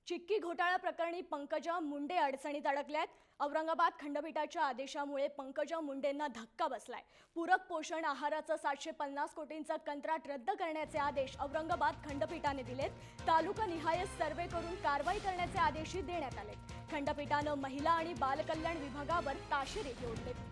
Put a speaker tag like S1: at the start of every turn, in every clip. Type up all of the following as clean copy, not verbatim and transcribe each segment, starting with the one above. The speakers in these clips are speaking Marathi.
S1: चिक्की घोटाळा प्रकरणी पंकजा मुंडे अडचणीत अडकल्यात। औरंगाबाद खंडपीठाच्या आदेशामुळे पंकजा मुंडेंना धक्का बसलाय। पूरक पोषण आहाराचं 750 कोटींचं कंत्राट रद्द करण्याचे आदेश औरंगाबाद खंडपीठाने दिलेत। तालुकानिहाय सर्वे करून कारवाई करण्याचे आदेशही देण्यात आलेत। खंडपीठानं महिला आणि बालकल्याण विभागावर ताशेरे ओढलेत।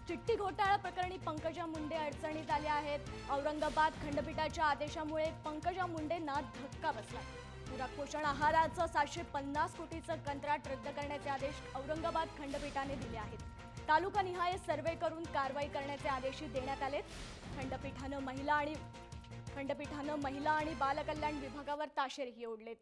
S1: चिट्टी घोटाळा प्रकरणी पंकजा मुंडे अडचणीत आल्या आहेत। औरंगाबाद खंडपीठाच्या आदेशामुळे पंकजा मुंडेंना धक्का बसला। पूरक पोषण आहाराचं 750 कोटीचं कंत्राट रद्द करण्याचे आदेश औरंगाबाद खंडपीठाने दिले आहेत। तालुकानिहाय सर्वे करून कारवाई करण्याचे आदेशही देण्यात आलेत। खंडपीठानं महिला आणि बालकल्याण विभागावर ताशेरेही ओढलेत।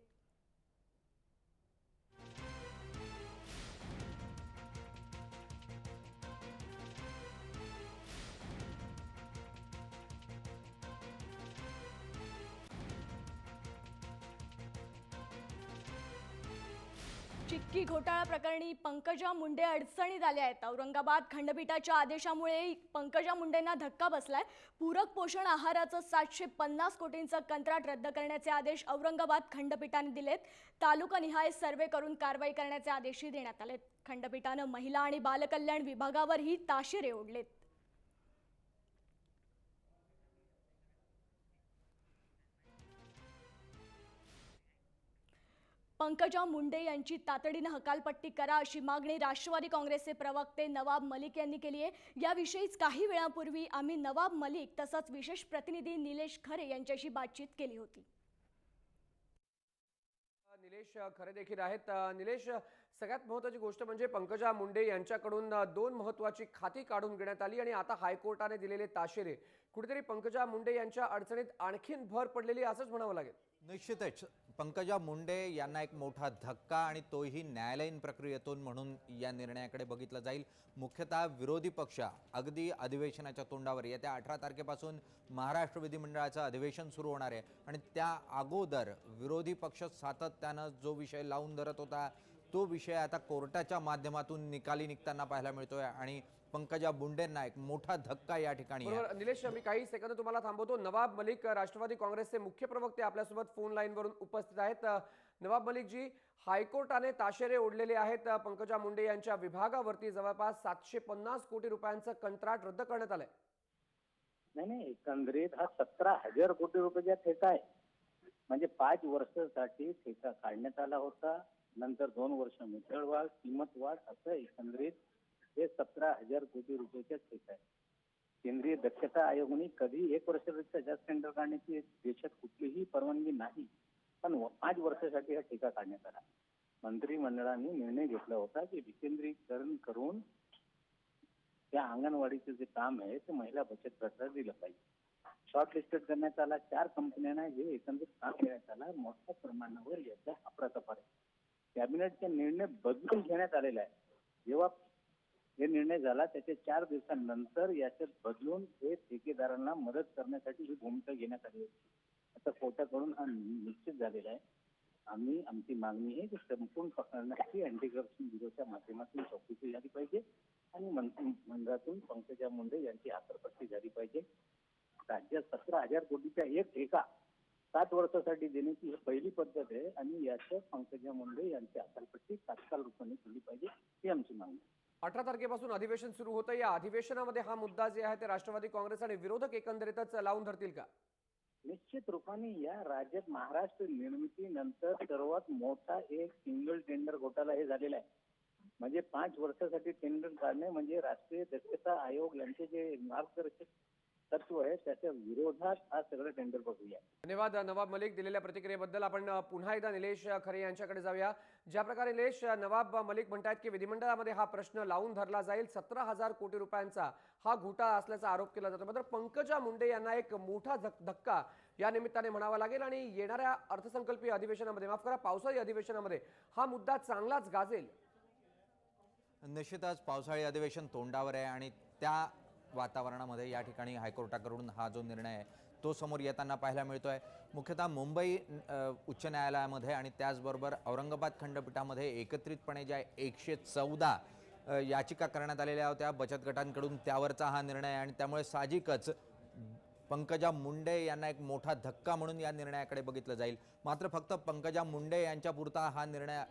S1: चिक्की घोटाळा प्रकरणी पंकजा मुंडे अडचणीत आल्या आहेत। औरंगाबाद खंडपीठाच्या आदेशामुळे पंकजा मुंडेंना धक्का बसलाय। पूरक पोषण आहाराचं 750 कोटींचं कंत्राट रद्द करण्याचे आदेश औरंगाबाद खंडपीठाने दिलेत। तालुकानिहाय सर्वे करून कारवाई करण्याचे आदेशही देण्यात आलेत। खंडपीठानं महिला आणि बालकल्याण विभागावरही ताशेरे ओढलेत। पंकजा मुंडे यांची तातडीने हकालपट्टी करा अशी मागणी राष्ट्रवादी काँग्रेसचे प्रवक्ते नवाब मलिक यांनी केली आहे। याविषयीच काही वेळापूर्वी आम्ही नवाब मलिक तसंच विशेष प्रतिनिधी निलेश खरे यांच्याशी बातचीत केली होती।
S2: निलेश खरे देखील आहेत। निलेश, सगळ्यात महत्त्वाची गोष्ट म्हणजे पंकजा मुंडे यांच्याकडून दोन महत्त्वाची खाती काढून घेण्यात आली आणि आता हायकोर्टाने दिलेले ताशेरे कुठेतरी पंकजा मुंडे यांच्या अडचणीत आणखीन भर पडलेली असंच म्हणावं लागेल।
S3: निश्चितच पंकजा मुंडे यांना एक मोठा धक्का आणि तोही न्यायालयीन प्रक्रियेतून म्हणून या निर्णयाकडे बघितलं जाईल। मुख्यतः विरोधी पक्ष अगदी अधिवेशनाच्या तोंडावर येत्या 18 तारखेपासून महाराष्ट्र विधिमंडळाचं अधिवेशन सुरू होणार आहे आणि त्या अगोदर विरोधी पक्ष सातत्यानं जो विषय लावून धरत होता तो विषय आता कोर्टाच्या माध्यमातून निकाली निघताना पाहायला मिळतोय आणि पंकजा मुंडेंना एक मोठा धक्का या ठिकाणी आहे।
S2: निलेश, मी काही सेकंद तुम्हाला थांबवतो। नवाब मलिक राष्ट्रवादी काँग्रेसचे मुख्य प्रवक्ते आपल्यासोबत फोन लाईनवरून उपस्थित आहेत। नवाब मलिक जी, हायकोर्टाने ताशेरे ओढलेले आहेत पंकजा मुंडे यांच्या विभागावरती। जवळपास 750 कोटी रुपयांचं कंत्राट रद्द करण्यात आलंय।
S4: नाही, एकंदरीत हा 17,000 कोटी रुपयाचा ठेका आहे। म्हणजे 5 वर्षासाठी ठेका काढण्यात आला होता। नंतर 2 वर्ष मुदतवाढ, किंमत वाढ, असं एकंदरीत हे 17,000 कोटी रुपयाचा ठेका आहे। केंद्रीय दक्षता आयोगाने कधी 1 वर्षापेक्षा जास्त टेंडर काढण्याची देशात कुठलीही परवानगी नाही, पण 5 वर्षासाठी हा ठेका काढण्यात आला। मंत्रिमंडळाने निर्णय घेतला होता की विकेंद्रीकरण करून त्या अंगणवाडीचं जे काम आहे ते महिला बचत गटाला दिलं पाहिजे। शॉर्टलिस्टेड करण्यात आला 4 कंपन्यांना हे एकंदरीत काम देण्यात आला। मोठ्या प्रमाणावर याचा अप्रतपार आहे। कॅबिनेटचा निर्णय बदलून घेण्यात आलेला आहे। जेव्हा हे निर्णय झाला त्याच्या 4 दिवसांनंतर याच्यात बदलून हे ठेकेदारांना मदत करण्यासाठी ही भूमिका घेण्यात आली होती। आता कोर्टाकडून हा निश्चित झालेला आहे। आम्ही आमची मागणी आहे की संपूर्ण प्रकरणाची अँटी करप्शन ब्युरोच्या माध्यमातून चौकशी झाली पाहिजे आणि मंत्रिमंडळातून पंकजा मुंडे यांची हकालपट्टी झाली पाहिजे। राज्यात 17,000 कोटीचा एक ठेका 7 वर्षासाठी देण्याची ही पहिली पद्धत आहे आणि याच्यात पंकजा मुंडे यांची हकालपट्टी तात्काळ रूपाने केली पाहिजे, ही आमची मागणी आहे।
S2: 18 तारखेपासून अधिवेशन सुरू होतं। या अधिवेशनामध्ये हा मुद्दा जे आहे ते राष्ट्रवादी काँग्रेस आणि विरोधक एकंदरीतच लावून धरतील का?
S4: निश्चित रूपाने या राज्यात महाराष्ट्र निर्मितीनंतर सर्वात मोठा एक सिंगल टेंडर घोटाळा हे झालेला आहे। म्हणजे 5 वर्षासाठी टेंडर काढणे म्हणजे राष्ट्रीय दक्षता आयोग यांचे जे मार्गदर्शक तत्व आहे त्याच्या विरोधात हा सगळं टेंडर बघूया।
S2: धन्यवाद नवाब मलिक दिलेल्या प्रतिक्रियेबद्दल। आपण पुन्हा एकदा निलेश खरे यांच्याकडे जाऊया। ज्या प्रकारे निलेश, नवाब मलिक म्हणतात की विधिमंडळामध्ये हा प्रश्न लावून धरला जाईल। 17,000 कोटी रुपयांचा हा घोटाळा असल्याचा आरोप केला जातो। मात्र पंकजा मुंडे यांना एक मोठा धक्का या निमित्ताने म्हणावा लागेल आणि येणाऱ्या अर्थसंकल्पीय अधिवेशनामध्ये, माफ करा, पावसाळी अधिवेशनामध्ये हा मुद्दा चांगलाच गाजेल।
S3: निश्चितच पावसाळी अधिवेशन तोंडावर आहे आणि त्या वातावरणामध्ये या ठिकाणी हायकोर्टाकडून हा जो निर्णय आहे तो समोर येताना पाहायला मिळतोय। मुख्यतः मुंबई उच्च न्यायालयामध्ये आणि त्याचबरोबर औरंगाबाद खंडपीठामध्ये एकत्रितपणे ज्या 114 याचिका करण्यात आलेल्या होत्या बचत गटांकडून, त्यावरचा हा निर्णय आणि त्यामुळे साहजिकच पंकजा मुंडे यांना एक मोठा धक्का म्हणून या निर्णयाकडे बघितलं जाईल. मात्र फक्त पंकजा मुंडे यांच्यापुरता हा निर्णय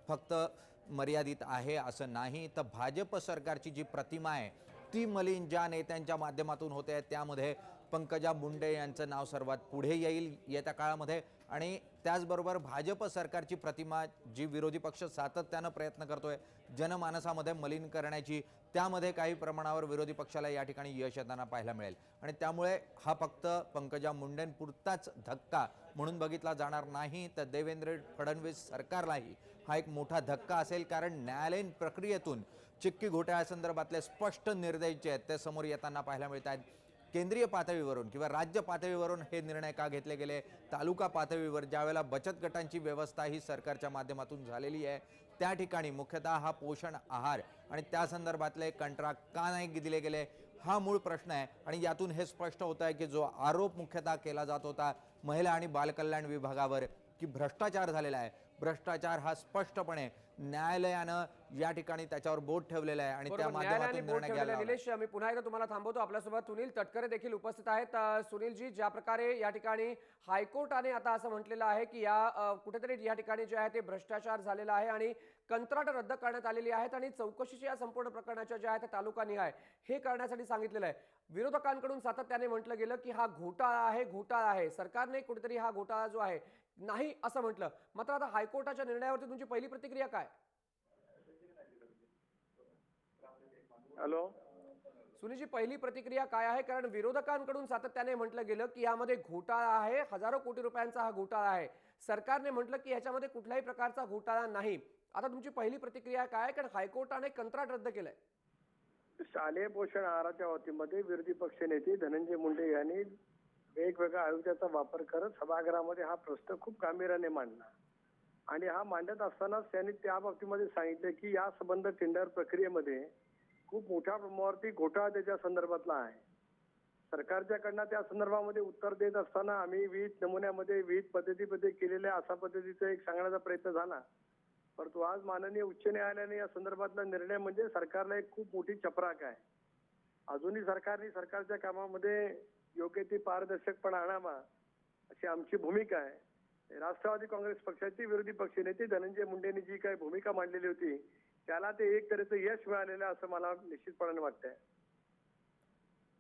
S3: फक्त मर्यादित आहे असं नाही, तर भाजप सरकारची जी प्रतिमा आहे ती मलिन ज्या नेत्यांच्या माध्यमातून होते त्यामध्ये पंकजा मुंडे यांचं नाव सर्वात पुढे येईल येत्या काळामध्ये. आणि त्याचबरोबर भाजप सरकारची प्रतिमा जी विरोधी पक्ष सातत्यानं प्रयत्न करतोय जनमानसामध्ये मलिन करण्याची, त्यामध्ये काही प्रमाणावर विरोधी पक्षाला या ठिकाणी यश येताना पाहायला मिळेल. आणि त्यामुळे हा फक्त पंकजा मुंडेंपुरताच धक्का म्हणून बघितला जाणार नाही, तर देवेंद्र फडणवीस सरकारलाही हा एक मोठा धक्का असेल. कारण न्यायालयीन प्रक्रियेतून चिक्की घोटाळ्यासंदर्भातले स्पष्ट निर्देश जे आहेत ते समोर येताना पाहायला मिळत आहेत. केंद्रीय पातळीवरून किंवा राज्य पातळीवरून हे निर्णय का घेतले गेले, तालुका पातळीवर ज्यावेळेला बचत गटांची व्यवस्था ही सरकारच्या माध्यमातून झालेली आहे त्या ठिकाणी मुख्यतः हा पोषण आहार आणि त्या संदर्भातले कंत्राट का नाही दिले गेले हा मूळ प्रश्न आहे. आणि यातून हे स्पष्ट होत आहे की जो आरोप मुख्यतः केला जात होता महिला आणि बालकल्याण विभागावर की भ्रष्टाचार झालेला आहे, भ्रष्टाचार हा स्पष्टपणे न्यायालयानं या ठिकाणी त्याच्यावर बोट ठेवलेलं आहे आणि त्या माध्यमातून निर्णय घ्यायला.
S2: निलेश, मी पुन्हा एकदा तुम्हाला थांबवतो. आपल्यासोबत सुनील तटकरे देखील उपस्थित आहेत. सुनीलजी, ज्या प्रकारे या ठिकाणी हायकोर्टाने आता असं म्हटलेलं आहे की या कुठेतरी या ठिकाणी जे आहे ते भ्रष्टाचार झालेला आहे आणि कंत्राट रद्द करण्यात आलेली आहेत आणि चौकशीच्या या संपूर्ण प्रकरणाच्या ज्या आहेत तालुका निहाय हे करण्यासाठी सांगितलेलं आहे. विरोधकांकडून सातत्याने म्हटलं गेलं की हा घोटाळा आहे, घोटाळा आहे. सरकारने कुठेतरी हा घोटाळा जो आहे नाही असं म्हटलं. मात्र आता हायकोर्टाच्या निर्णयावरती तुमची पहिली प्रतिक्रिया काय?
S5: हॅलो
S2: सुनीलजी, पहिली प्रतिक्रिया काय आहे? कारण विरोधकांकडून सातत्याने म्हटलं गेलं की यामध्ये घोटाळा आहे, हजारो कोटी रुपयांचा हा घोटाळा आहे. सरकारने म्हटलं की याच्यामध्ये कुठल्याही प्रकारचा घोटाळा नाही. आता तुमची पहिली प्रतिक्रिया काय आहे? कारण हायकोर्टाने कंत्राट रद्द केलंय.
S5: शालेय पोषण आहाराच्या बाबतीमध्ये विरोधी पक्ष नेते धनंजय मुंडे यांनी वेगवेगळ्या आयुधाचा वापर करत सभागृहामध्ये हा प्रश्न खूप गांभीर्याने मांडला आणि हा मांडत असतानाच त्यांनी त्या बाबतीमध्ये सांगितले की या संबंध टेंडर प्रक्रियेमध्ये खूप मोठ्या प्रमाणावरती घोटाळा त्याच्या संदर्भातला आहे. सरकारच्याकडनं त्या संदर्भामध्ये उत्तर देत असताना आम्ही विविध नमुन्यामध्ये विविध पद्धतीमध्ये केलेल्या अशा पद्धतीचा एक सांगण्याचा प्रयत्न झाला. परंतु आज माननीय उच्च न्यायालयाने या संदर्भातला निर्णय म्हणजे सरकारला एक खूप मोठी चपराक आहे. अजूनही सरकारने सरकारच्या कामामध्ये योग्य ती पारदर्शकपणा आणावा अशी आमची भूमिका आहे. राष्ट्रवादी काँग्रेस पक्षाचे विरोधी पक्षनेते धनंजय मुंडेंनी जी काही भूमिका मांडलेली होती त्याला ते एक तऱ्हेचं यश मिळालेलं असं मला निश्चितपणाने वाटतंय.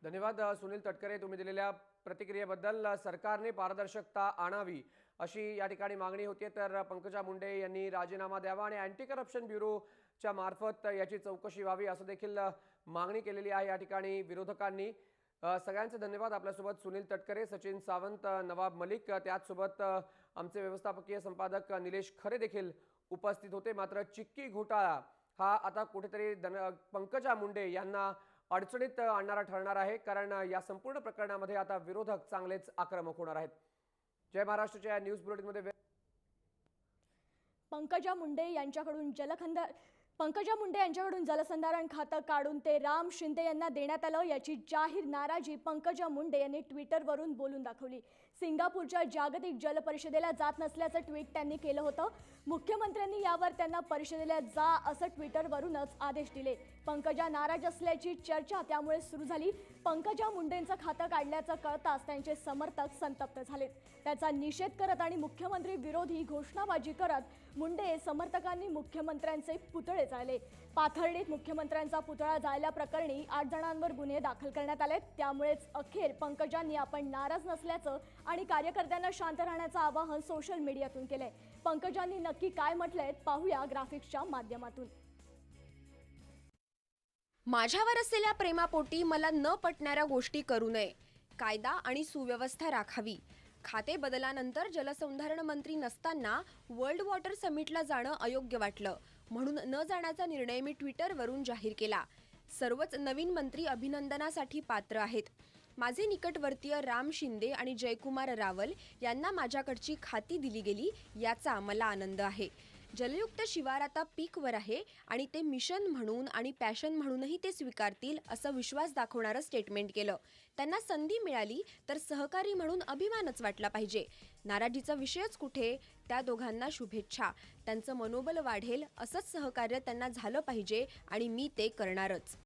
S2: धन्यवाद सुनील तटकरे, तुम्ही दिलेल्या प्रतिक्रियेबद्दल. सरकारने पारदर्शकता आणावी अशी या ठिकाणी मागणी होती, तर पंकजा मुंडे यांनी राजीनामा द्यावा आणि अँटी करप्शन ब्युरोच्या मार्फत याची चौकशी व्हावी असं देखील मागणी केलेली आहे या ठिकाणी विरोधकांनी. सगळ्यांचे धन्यवाद. आपल्यासोबत सुनील तटकरे, सचिन सावंत, नवाब मलिक, त्याचसोबत आमचे व्यवस्थापकीय संपादक निलेश खरे देखील उपस्थित होते. मात्र चिक्की घोटाळा हा आता कुठेतरी पंकजा मुंडे यांना अडचणीत आणणारा ठरणार आहे, कारण या संपूर्ण प्रकरणामध्ये आता विरोधक चांगलेच आक्रमक होणार आहेत. जय महाराष्ट्रच्या न्यूज बुलेटिनमध्ये पंकजा मुंडे यांच्याकडून जलसंधारण खातं काढून ते राम शिंदे यांना देण्यात आलं, याची जाहीर नाराजी पंकजा मुंडे यांनी ट्विटरवरून बोलून दाखवली. सिंगापूरच्या जागतिक जल परिषदेला जात नसल्याचं ट्विट त्यांनी केलं होतं. मुख्यमंत्र्यांनी यावर त्यांना परिषदेला जा असं ट्विटरवरूनच आदेश दिले. पंकजा नाराज असल्याची चर्चा त्यामुळे सुरू झाली. पंकजा मुंडेंचं खातं काढल्याचं कळताच त्यांचे समर्थक संतप्त झालेत. त्याचा निषेध करत आणि मुख्यमंत्री विरोधी घोषणाबाजी करत मुंडे समर्थकांनी मुख्यमंत्र्यांचे पुतळे जाळले. पाथर्डीत मुख्यमंत्र्यांचा पुतळा जाळल्याप्रकरणी 8 जणांवर गुन्हे दाखल करण्यात आले. त्यामुळेच अखेर पंकजांनी आपण नाराज नसल्याचं आणि कार्यकर्त्यांना शांत राहण्याचं आवाहन सोशल मीडियातून केलंय. पंकजांनी नक्की काय म्हटलंय पाहूया ग्राफिक्सच्या माध्यमातून.
S6: माझ्यावर असलेल्या प्रेमापोटी मला न पटणाऱ्या गोष्टी करू नये. कायदा आणि सुव्यवस्था राखावी. खाते बदलानंतर जलसंधारण मंत्री नसताना वर्ल्ड वॉटर समिटला जाणं अयोग्य वाटलं म्हणून न जाण्याचा निर्णय मी ट्विटरवरून जाहीर केला. सर्वच नवीन मंत्री अभिनंदनासाठी पात्र आहेत. माझे निकटवर्तीय राम शिंदे आणि जयकुमार रावल यांना माझ्याकडची खाती दिली गेली याचा मला आनंद आहे. जलयुक्त शिवार आता पीकवर आहे आणि ते मिशन म्हणून आणि पॅशन म्हणूनही ते स्वीकारतील असं विश्वास दाखवणारं स्टेटमेंट केलं. त्यांना संधी मिळाली तर सहकारी म्हणून अभिमानच वाटला पाहिजे. नाराजीचा विषयच कुठे? त्या दोघांना शुभेच्छा. त्यांचं मनोबल वाढेल असंच सहकार्य त्यांना झालं पाहिजे आणि मी ते करणारच.